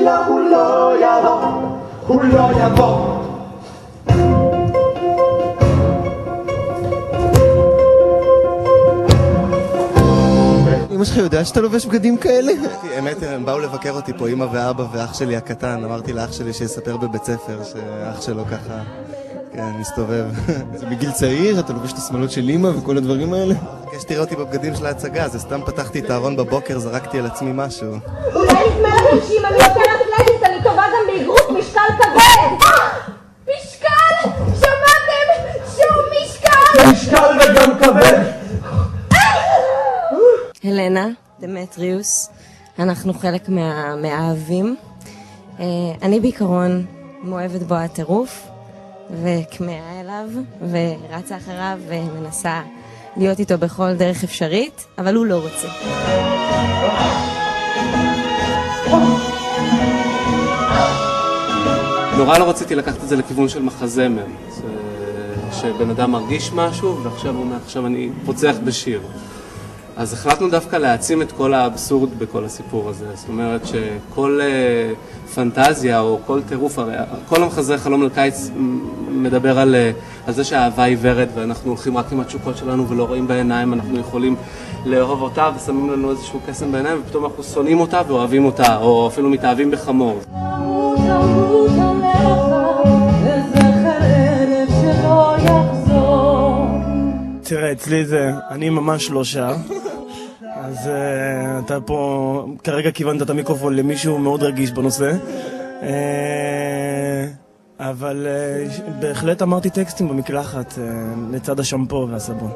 בשבילה הוא לא יבוא, הוא לא יבוא. אמא שלך יודע שאתה לובש בגדים כאלה? האמת, הם באו לבקר אותי פה, אמא ואבא ואח שלי הקטן. אמרתי לאח שלי שיספר בבית ספר שאח שלו ככה, כן, מסתובב. זה מגיל צעיר, אתה לובש את השמלות של אמא וכל הדברים האלה? כשתראה אותי בבגדים של ההצגה, זה סתם פתחתי את הארון בבוקר, זרקתי על עצמי משהו. אולי נדמה לכם שאם אני יותר אתלטית, אני טובה גם באגרות משקל כבד. משקל! שמעתם? שום משקל! משקל וגם כבד! הלנה, דמטריוס, אנחנו חלק מהאהבים. אני בעיקרון מאוהבת בו הטירוף וכמאה אליו ורצה אחריו ומנסה להיות איתו בכל דרך אפשרית, אבל הוא לא רוצה. נורא לא רציתי לקחת את זה לכיוון של מחזמר, שבן אדם מרגיש משהו ועכשיו הוא אומר, עכשיו אני פוצח בשיר. אז החלטנו דווקא להעצים את כל האבסורד בכל הסיפור הזה. זאת אומרת שכל פנטזיה או כל טירוף, כל המחזרי חלום לקיץ מדבר על זה שהאהבה עיוורת ואנחנו הולכים רק עם התשוקות שלנו ולא רואים בעיניים, אנחנו יכולים לאהוב אותה ושמים לנו איזשהו קסם בעיניים ופתאום אנחנו שונאים אותה ואוהבים אותה או אפילו מתאהבים בחמור. תראה, אצלי זה, אני ממש לא שר, אז אתה פה כרגע כיוונת את המיקרופון למישהו מאוד רגיש בנושא, אבל בהחלט אמרתי טקסטים במקלחת לצד השמפו והסבון.